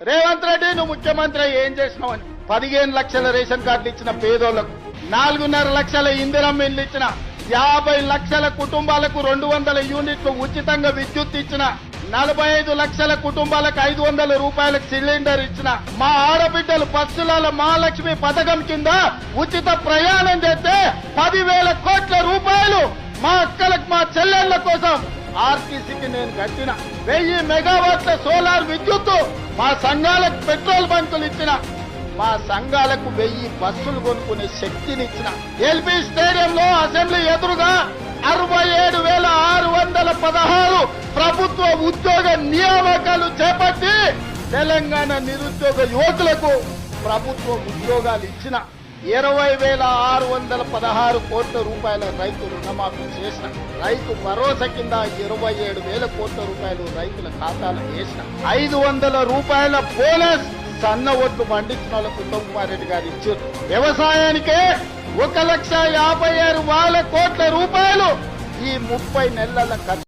రేవంత్ రెడ్డి నువ్వు ముఖ్యమంత్రి ఏం చేసినావని 15 లక్షల రేషన్ కార్డులు ఇచ్చిన పేదోళ్లకు, 4.5 లక్షల ఇందిరమ్మ ఇల్లు ఇచ్చిన, 50 లక్షల కుటుంబాలకు 200 యూనిట్లు ఉచితంగా విద్యుత్ ఇచ్చిన, 45 లక్షల కుటుంబాలకు 500 రూపాయలకు సిలిండర్ ఇచ్చిన, మా ఆడబిడ్డలు బస్సుల మహాలక్ష్మి పథకం కింద ఉచిత ప్రయాణం చేస్తే 10,000 కోట్ల రూపాయలు మా అక్కలకు మా చెల్లెళ్ల కోసం ఆర్టీసీకి నేను కట్టిన, 1000 మెగావాట్ల సోలార్ విద్యుత్తు మా సంఘాలకు పెట్రోల్ బంకులు ఇచ్చిన, మా సంఘాలకు 1000 బస్సులు కొనుక్కునే శక్తిని ఇచ్చిన, ఎల్బీ స్టేడియంలో అసెంబ్లీ ఎదురుగా 67,616 ప్రభుత్వ ఉద్యోగ నియామకాలు చేపట్టి తెలంగాణ నిరుద్యోగ యువకులకు ప్రభుత్వ ఉద్యోగాలు ఇచ్చిన, 20,616 కోట్ల రూపాయల రైతు రుణమాఫీ చేసిన, రైతు భరోసా కింద 27,000 కోట్ల రూపాయలు రైతుల ఖాతాలో వేసిన, 500 రూపాయల బోనస్ సన్న ఒడ్లు పండించిన వాళ్ళకు ఉత్తమ్ కుమార్ రెడ్డి గారు ఇచ్చారు. వ్యవసాయానికే 1,56,000 కోట్ల రూపాయలు ఈ 30 నెలల ఖర్చు